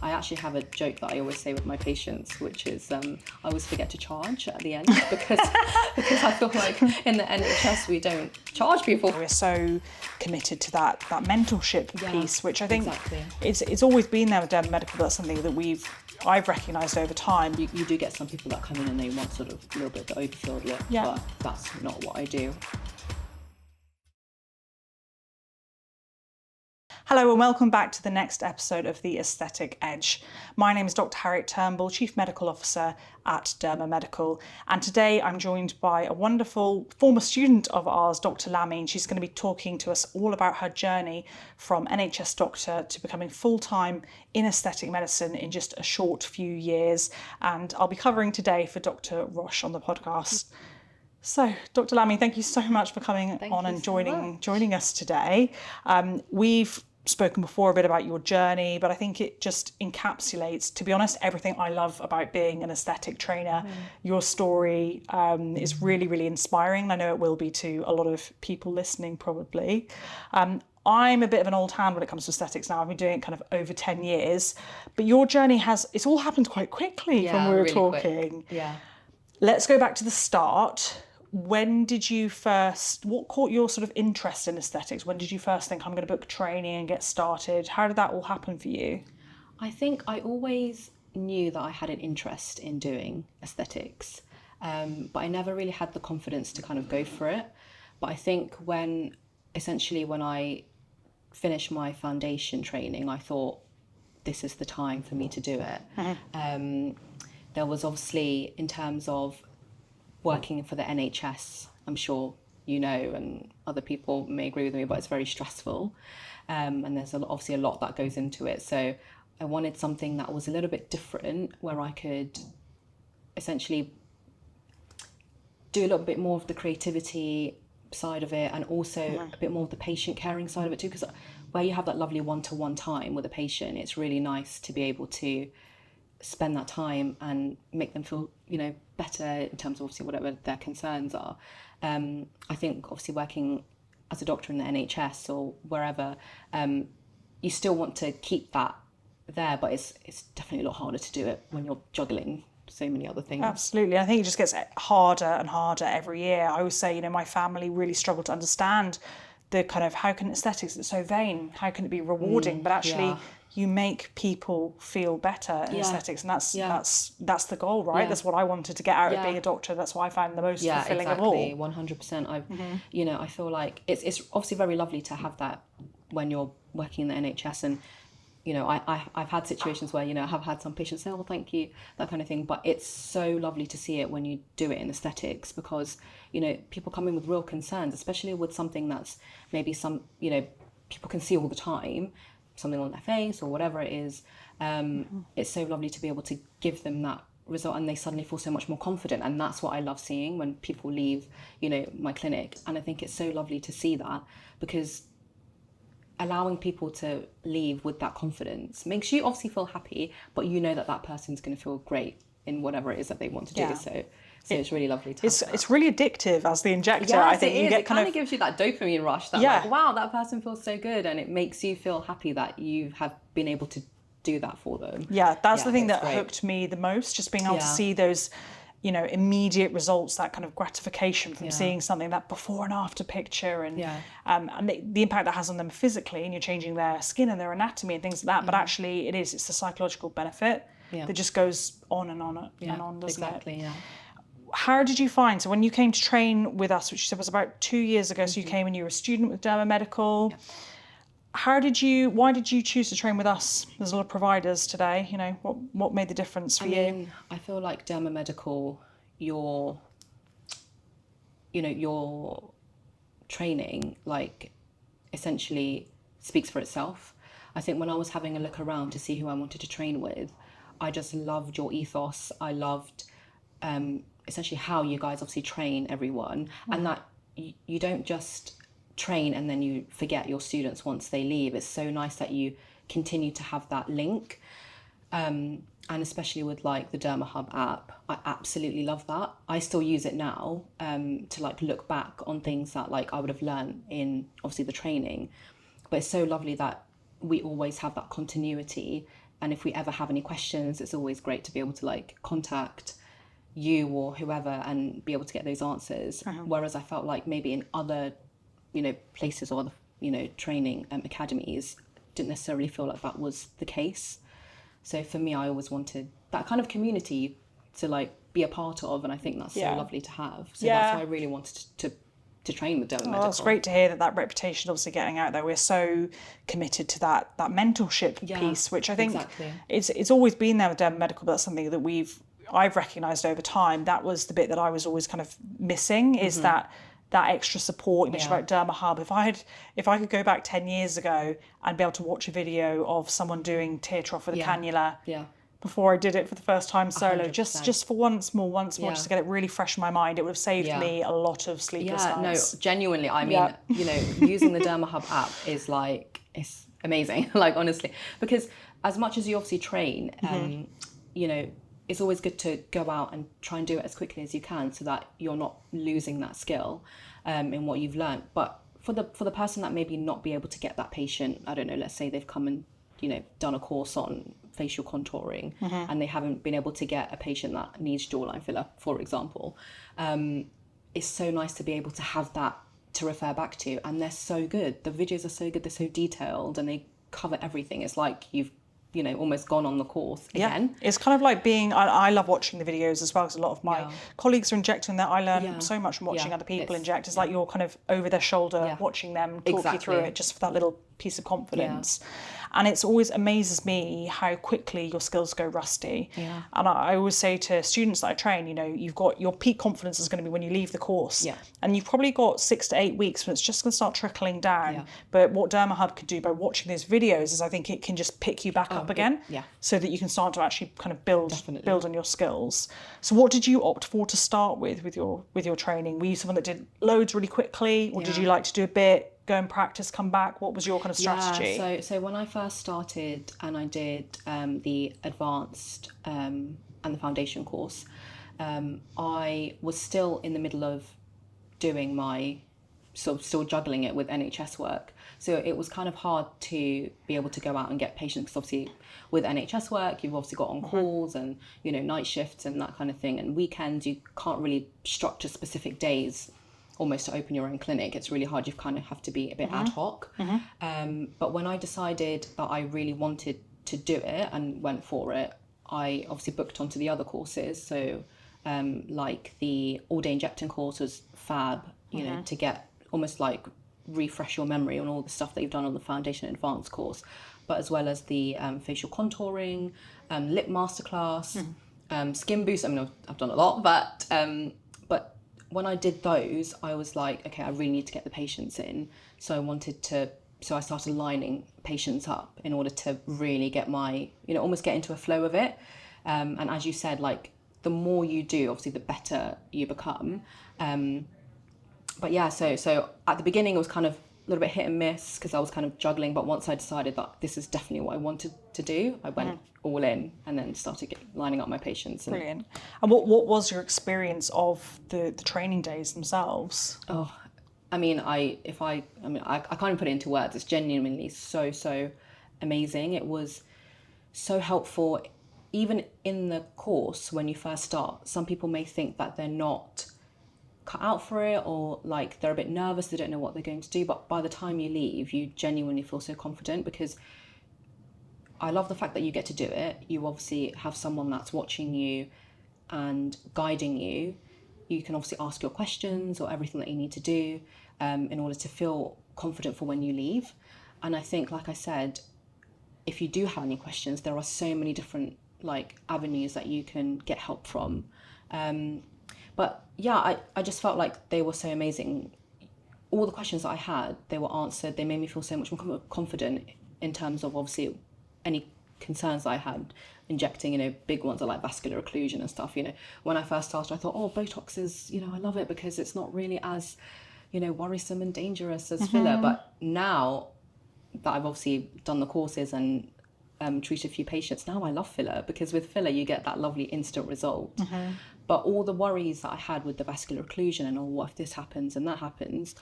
I actually have a joke that I always say with my patients, which is I always forget to charge at the end because I feel like in the NHS we don't charge people. We're so committed to that mentorship piece, which I think exactly. it's always been there with Derma Medical. That's something that I've recognised over time. You do get some people that come in and they want sort of a little bit of the overfilled look, but that's not what I do. Hello and welcome back to the next episode of The Aesthetic Edge. My name is Dr. Harriet Turnbull, Chief Medical Officer at Derma Medical, and today I'm joined by a wonderful former student of ours, Dr. Lamy, and she's going to be talking to us all about her journey from NHS doctor to becoming full-time in aesthetic medicine in just a short few years. And I'll be covering today for Dr. Roche on the podcast. So, Dr. Lamy, thank you so much for coming on and joining us today. We've spoken before a bit about your journey, but I think it just encapsulates, to be honest, everything I love about being an aesthetic trainer. Your story is really, really inspiring. I know it will be to a lot of people listening probably. I'm a bit of an old hand when it comes to aesthetics now. I've been doing it kind of over 10 years, but your journey it's all happened quite quickly from we were really talking. Quick. Yeah. Let's go back to the start. When did you what caught your sort of interest in aesthetics? When did you first think, I'm going to book training and get started? How did that all happen for you? I think I always knew that I had an interest in doing aesthetics, but I never really had the confidence to kind of go for it. But I think when I finished my foundation training, I thought, this is the time for me to do it. Mm-hmm. There was obviously, in terms of working for the NHS, I'm sure you know, and other people may agree with me, but it's very stressful. And there's obviously a lot that goes into it. So I wanted something that was a little bit different, where I could essentially do a little bit more of the creativity side of it, and also a bit more of the patient caring side of it too, because where you have that lovely one-to-one time with a patient, it's really nice to be able to spend that time and make them feel, better in terms of obviously whatever their concerns are. I think obviously working as a doctor in the NHS or wherever, you still want to keep that there, but it's definitely a lot harder to do it when you're juggling so many other things. Absolutely. I think it just gets harder and harder every year. I always say, my family really struggle to understand the kind of, how can aesthetics, it's so vain, how can it be rewarding? But actually you make people feel better in aesthetics, and that's the goal, right? That's what I wanted to get out of being a doctor. That's what I found the most fulfilling of all. 100%. I feel like it's obviously very lovely to have that when you're working in the NHS, and I've had situations where I have had some patients say, "Oh, thank you," that kind of thing. But it's so lovely to see it when you do it in aesthetics, because people come in with real concerns, especially with something that's maybe people can see all the time, something on their face or whatever it is. It's so lovely to be able to give them that result, and they suddenly feel so much more confident. And that's what I love seeing when people leave my clinic. And I think it's so lovely to see that, because allowing people to leave with that confidence makes you obviously feel happy, but that person's going to feel great in whatever it is that they want to do. So it's really lovely to have it's really addictive as the injector. Yes, I think it kind of gives you that dopamine rush that like, wow, that person feels so good, and it makes you feel happy that you have been able to do that for them. Yeah, that's the thing that hooked me the most, just being able to see those immediate results, that kind of gratification from seeing something, that before and after picture, and the impact that has on them physically, and you're changing their skin and their anatomy and things like that. But actually it's the psychological benefit that just goes on and on and on, doesn't it? Exactly, yeah. How did you find, so when you came to train with us, which you said was about 2 years ago, so you came and you were a student with Derma Medical, why did you choose to train with us? There's a lot of providers today, what made the difference for you? I feel like Derma Medical, your training, essentially speaks for itself. I think when I was having a look around to see who I wanted to train with, I just loved your ethos. I loved essentially how you guys obviously train everyone, and that you don't just train and then you forget your students once they leave. It's so nice that you continue to have that link, and especially with the Derma Hub app, I absolutely love that. I still use it now to look back on things that I would have learned in obviously the training, but it's so lovely that we always have that continuity And if we ever have any questions, it's always great to be able to like contact you or whoever and be able to get those answers. Whereas I felt like maybe in other, places or other, training academies, didn't necessarily feel like that was the case. So for me, I always wanted that kind of community to like be a part of, and I think that's so lovely to have. So that's why I really wanted to train with Derma Medical. It's great to hear that reputation obviously getting out there. We're so committed to that mentorship piece, which I think it's always been there with Derma Medical, but that's something that I've recognised over time. That was the bit that I was always kind of missing, is that extra support. You mentioned about Derma Hub. If I could go back 10 years ago and be able to watch a video of someone doing tear trough with a cannula before I did it for the first time solo, 100%. just for once more, just to get it really fresh in my mind, it would have saved me a lot of sleepless nights. No, genuinely. I mean, using the Derma Hub app is like, it's amazing, like honestly, because as much as you obviously train, it's always good to go out and try and do it as quickly as you can so that you're not losing that skill in what you've learned. But for the person that maybe not be able to get that patient, I don't know, let's say they've come and done a course on facial contouring and they haven't been able to get a patient that needs jawline filler, for example, it's so nice to be able to have that to refer back to. And they're so good, the videos are so good, they're so detailed, and they cover everything. It's like you've almost gone on the course again. It's kind of like I love watching the videos as well, because a lot of my colleagues are injecting that. I learn so much from watching other people inject. It's like you're kind of over their shoulder watching them talk you through it, just for that little piece of confidence. And it's always amazes me how quickly your skills go rusty. And I always say to students that I train, you've got your peak confidence is going to be when you leave the course. And you've probably got 6 to 8 weeks when it's just going to start trickling down. But what Derma Hub could do by watching those videos is I think it can just pick you back up again, so that you can start to actually kind of build on your skills. So what did you opt for to start with your training? Were you someone that did loads really quickly, or did you like to do a bit, go and practice, come back? What was your kind of strategy? So when I first started and I did the advanced and the foundation course, I was still in the middle of doing my still juggling it with NHS work. So it was kind of hard to be able to go out and get patients, because obviously with NHS work, you've obviously got on calls and, night shifts and that kind of thing. And weekends, you can't really structure specific days almost to open your own clinic. It's really hard. You kind of have to be a bit ad hoc. But when I decided that I really wanted to do it and went for it, I obviously booked onto the other courses. So like the all-day injecting course was fab, to get almost like refresh your memory on all the stuff that you've done on the foundation and advanced course, but as well as the facial contouring, lip masterclass, skin boost. I mean, I've done a lot, but when I did those, I was like, okay, I really need to get the patients in. So I started lining patients up in order to really get almost get into a flow of it. And as you said, like the more you do, obviously the better you become. But yeah, so at the beginning it was kind of a little bit hit and miss because I was kind of juggling. But once I decided that this is definitely what I wanted to do, I went all in and then started lining up my patients. Brilliant. And what was your experience of the training days themselves? Oh, I mean, I can't even put it into words. It's genuinely so amazing. It was so helpful. Even in the course, when you first start, some people may think that they're not cut out for it, or like they're a bit nervous, they don't know what they're going to do. But by the time you leave, you genuinely feel so confident, because I love the fact that you get to do it. You obviously have someone that's watching you and guiding you. You can obviously ask your questions or everything that you need to do in order to feel confident for when you leave. And I think, like I said, if you do have any questions, there are so many different like avenues that you can get help from. But yeah, I just felt like they were so amazing. All the questions that I had, they were answered. They made me feel so much more confident in terms of obviously any concerns that I had injecting, big ones are like vascular occlusion and stuff. When I first started, I thought, Botox is, I love it because it's not really as, worrisome and dangerous as filler. But now that I've obviously done the courses and treated a few patients, now I love filler, because with filler you get that lovely instant result. But all the worries that I had with the vascular occlusion and what if this happens and that happens,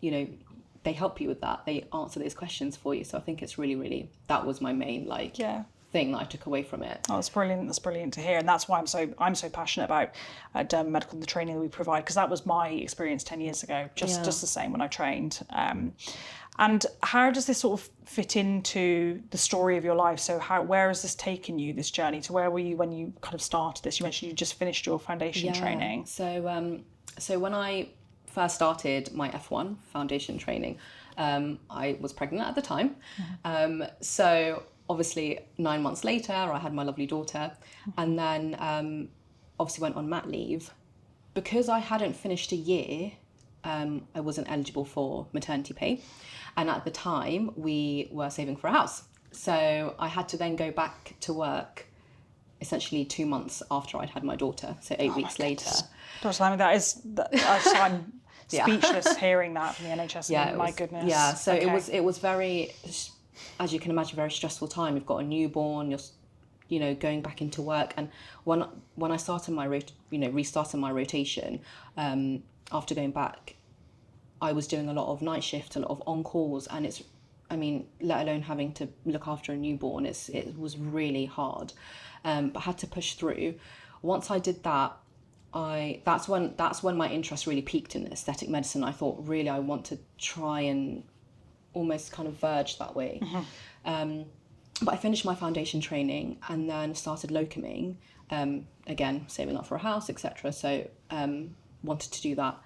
they help you with that. They answer those questions for you. So I think it's really, really, that was my main thing that I took away from it. Oh, that's brilliant. That's brilliant to hear, and that's why I'm so passionate about Derma Medical and the training that we provide, because that was my experience 10 years ago. Just the same when I trained. And how does this sort of fit into the story of your life? So where has this taken you, this journey? To where were you when you kind of started this? You mentioned you just finished your foundation training. So when I first started my F1 foundation training, I was pregnant at the time. So obviously 9 months later, I had my lovely daughter, and then obviously went on mat leave. Because I hadn't finished a year, I wasn't eligible for maternity pay. And at the time, we were saving for a house. So I had to then go back to work essentially 2 months after I'd had my daughter, so 8 weeks later. Dr. Lamy, I'm speechless hearing that from the NHS. My goodness. Yeah, so it was very, as you can imagine, very stressful time. You've got a newborn, you're going back into work. And when I started restarting my rotation, after going back, I was doing a lot of night shift, a lot of on-calls, and let alone having to look after a newborn, it was really hard. But I had to push through. Once I did that, that's when my interest really peaked in aesthetic medicine. I thought, really, I want to try and almost kind of verge that way. But I finished my foundation training and then started locuming, again, saving up for a house, etc. So wanted to do that.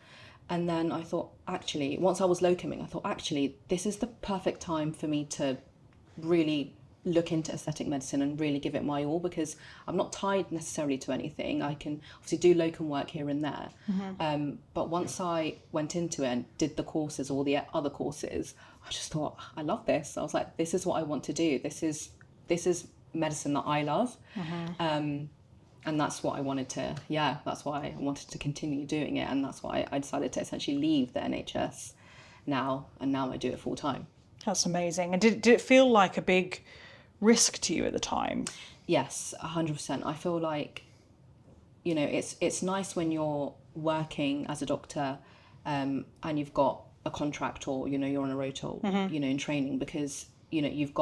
And then I thought, actually, once I was locuming, I thought, actually, this is the perfect time for me to really look into aesthetic medicine and really give it my all, because I'm not tied necessarily to anything. I can obviously do locum work here and there. But once I went into it and did the courses, all the other courses, I just thought, I love this. I was like, this is what I want to do. This is medicine that I love. And that's what I wanted to, that's why I wanted to continue doing it. And that's why I decided to essentially leave the NHS now. And now I do it full time. That's amazing. And did it feel like a big risk to you at the time? Yes, 100%. I feel like, it's nice when you're working as a doctor and you've got a contract, or, you're on a rota, in training, because, you've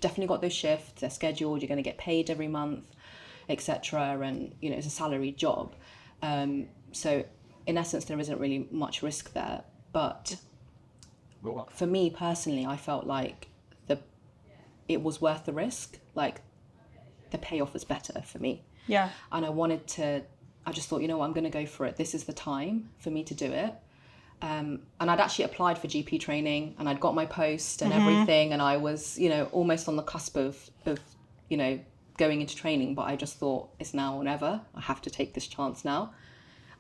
definitely got those shifts, they're scheduled, you're going to get paid every month, etc. And, it's a salaried job. So in essence, there isn't really much risk there. But for me personally, I felt like it was worth the risk. Like, the payoff was better for me. Yeah. And I just thought, I'm going to go for it. This is the time for me to do it. And I'd actually applied for GP training, and I'd got my post and everything. And I was, almost on the cusp of going into training, but I just thought, it's now or never. I have to take this chance now.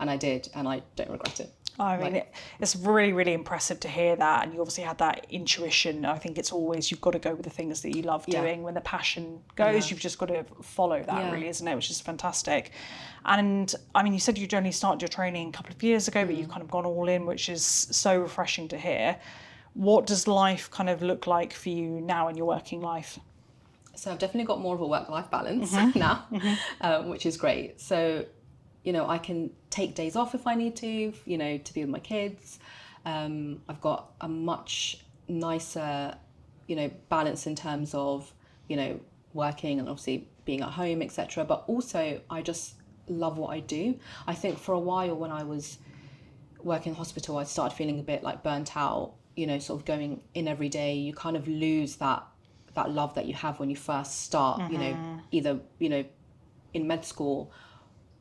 And I did, and I don't regret it. I mean, it's really, really impressive to hear that. And you obviously had that intuition. I think it's always, you've got to go with the things that you love doing. When the passion goes, you've just got to follow that, really, isn't it? Which is fantastic. And I mean, you said you'd only started your training a couple of years ago, but you've kind of gone all in, which is so refreshing to hear. What does life kind of look like for you now in your working life? So I've definitely got more of a work-life balance now, which is great. So, I can take days off if I need to be with my kids. I've got a much nicer, balance in terms of, working and obviously being at home, etc. But also, I just love what I do. I think for a while when I was working in hospital, I started feeling a bit like burnt out, sort of going in every day. You kind of lose that love that you have when you first start, either, in med school,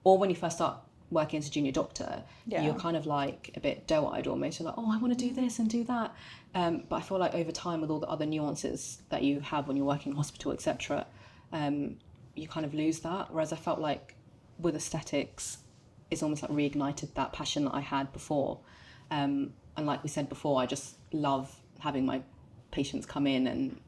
or when you first start working as a junior doctor, you're kind of like a bit doe-eyed almost. You're like, oh, I want to do this and do that. But I feel like over time, with all the other nuances that you have when you're working in hospital, etc., you kind of lose that. Whereas I felt like with aesthetics, it's almost like reignited that passion that I had before. And like we said before, I just love having my patients come in and,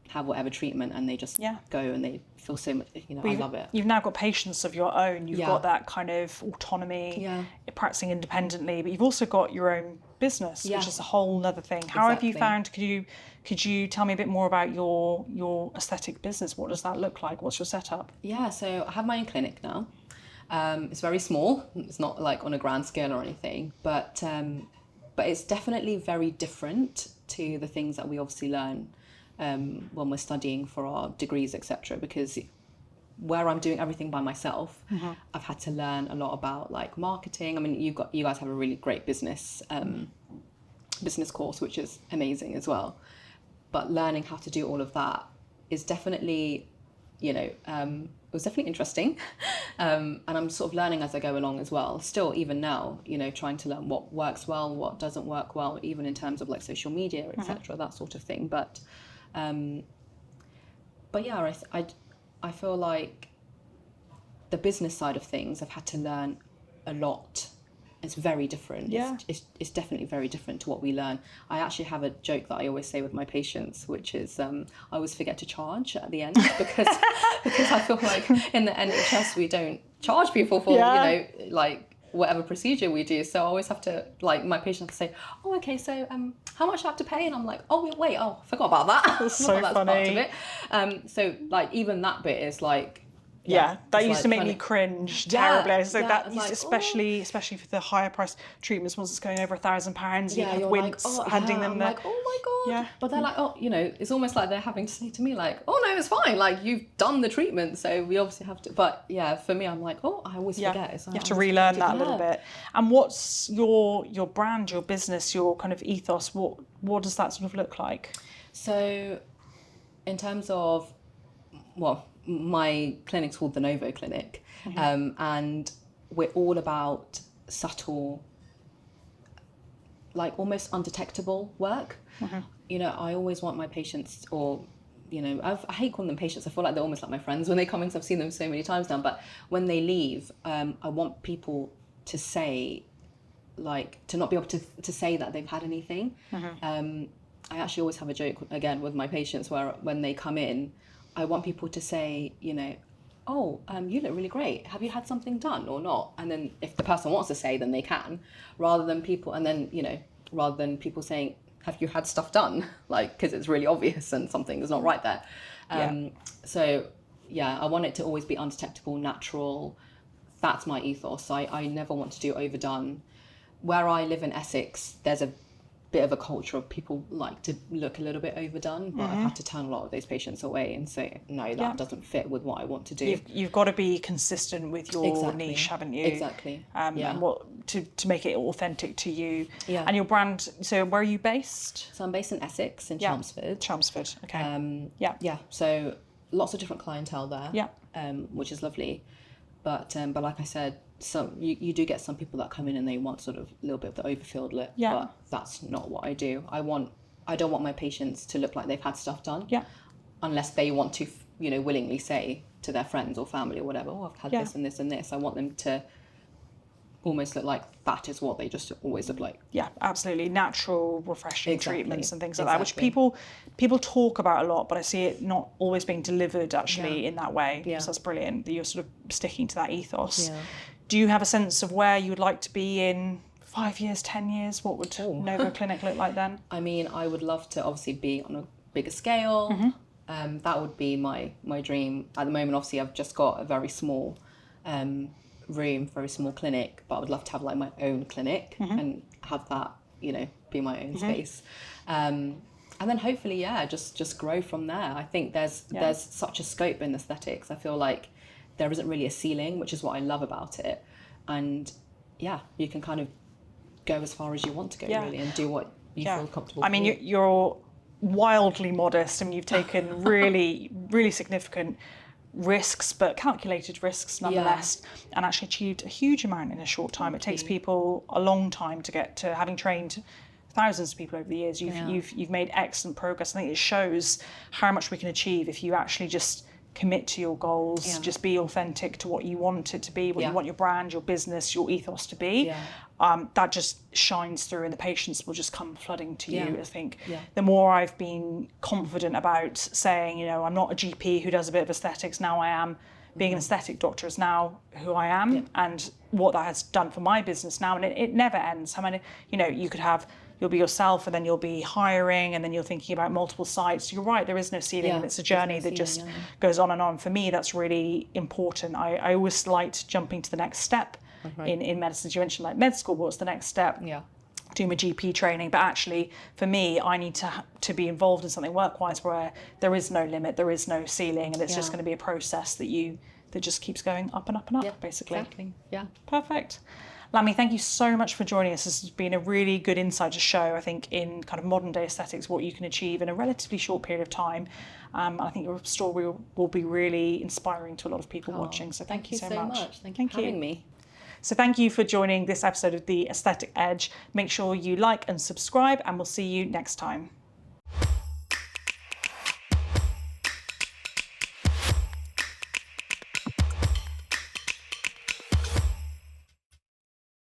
have whatever treatment, and they just go and they feel so much, I love it. You've now got patients of your own. You've got that kind of autonomy, practicing independently, but you've also got your own business, which is a whole other thing. How have you found, could you tell me a bit more about your aesthetic business? What does that look like? What's your setup? Yeah, so I have my own clinic now. It's very small. It's not like on a grand scale or anything, but it's definitely very different to the things that we obviously learn when we're studying for our degrees, etc. Because where I'm doing everything by myself, I've had to learn a lot about like marketing. I mean, you guys have a really great business course, which is amazing as well. But learning how to do all of that is definitely, it was definitely interesting. And I'm sort of learning as I go along as well. Still, even now, trying to learn what works well, what doesn't work well, even in terms of like social media, etc., that sort of thing. But yeah, I feel like the business side of things, I've had to learn a lot. It's very different. Yeah. It's definitely very different to what we learn. I actually have a joke that I always say with my patients, which is I always forget to charge at the end because I feel like in the NHS we don't charge people for like whatever procedure we do. So I always have to, like, my patients say, oh, okay, so how much do I have to pay? And I'm like, oh wait, I forgot about that. That's so that's funny. Part of it. So like even that bit is like, that used to make me cringe terribly. So that used, like, especially for the higher price treatments, once it's going over £1,000, you have you're wince like, handing them I'm the. like, oh my god. Yeah. But they're like, it's almost like they're having to say to me like, oh no, it's fine. Like you've done the treatment, so we obviously have to. But yeah, for me, I'm like, I always forget. So you have to relearn that a little bit. And what's your brand, your business, your kind of ethos? What does that sort of look like? So, in terms of, my clinic's called the Novo Clinic, and we're all about subtle, like almost undetectable work. I always want my patients, or I hate calling them patients. I feel like they're almost like my friends when they come in, because I've seen them so many times now. But when they leave, I want people to say, like, to not be able to say that they've had anything. I actually always have a joke again with my patients where when they come in, I want people to say, oh, you look really great. Have you had something done or not? And then if the person wants to say, then they can, rather than people saying, have you had stuff done? Like, because it's really obvious and something is not right there. So yeah, I want it to always be undetectable, natural. That's my ethos. I never want to do overdone. Where I live in Essex, there's a bit of a culture of people like to look a little bit overdone, but I've had to turn a lot of those patients away and say, no, that doesn't fit with what I want to do. You've got to be consistent with your niche, haven't you? Exactly. And what to make it authentic to you. Yeah. And your brand, so where are you based? So I'm based in Essex, in Chelmsford. Chelmsford, okay. Yeah, so lots of different clientele there, which is lovely. But like I said, you do get some people that come in and they want sort of a little bit of the overfilled look, but that's not what I do. I don't want my patients to look like they've had stuff done, unless they want to, willingly say to their friends or family or whatever, oh, I've had this and this and this. I want them to almost look like that is what they just always look like. Yeah, absolutely. Natural, refreshing treatments and things like that, which people talk about a lot, but I see it not always being delivered actually in that way. So that's brilliant that you're sort of sticking to that ethos. Do you have a sense of where you would like to be in 5 years, 10 years? What would Novo Clinic look like then? I mean, I would love to obviously be on a bigger scale. That would be my dream. At the moment, obviously, I've just got a very small room, very small clinic, but I would love to have like my own clinic and have that, be my own space. And then hopefully, just grow from there. I think there's such a scope in aesthetics. I feel like there isn't really a ceiling, which is what I love about it. And you can kind of go as far as you want to go, really, and do what you feel comfortable. I mean, you're wildly modest. I mean, you've taken really, really significant risks, but calculated risks nonetheless, and actually achieved a huge amount in a short time. It takes people a long time to get to, having trained thousands of people over the years. You've made excellent progress. I think it shows how much we can achieve if you actually just commit to your goals, just be authentic to what you want it to be, what you want your brand, your business, your ethos to be. That just shines through, and the patients will just come flooding to you. I think the more I've been confident about saying, I'm not a GP who does a bit of aesthetics, now I am. Being an aesthetic doctor is now who I am, and what that has done for my business now, and it never ends. How many, you'll be yourself, and then you'll be hiring, and then you're thinking about multiple sites. You're right, there is no ceiling, and it's a journey that just goes on and on. For me, that's really important. I always liked jumping to the next step in medicine. You mentioned like med school, what's the next step? do my GP training, but actually for me, I need to be involved in something work-wise where there is no limit, there is no ceiling, and it's just going to be a process that just keeps going up and up and up, basically. Exactly. Yeah. Perfect. Lamy, thank you so much for joining us. This has been a really good insight to show, I think, in kind of modern day aesthetics, what you can achieve in a relatively short period of time. I think your story will be really inspiring to a lot of people watching. So thank you so much. Thank you for having me. So thank you for joining this episode of The Aesthetic Edge. Make sure you like and subscribe, and we'll see you next time.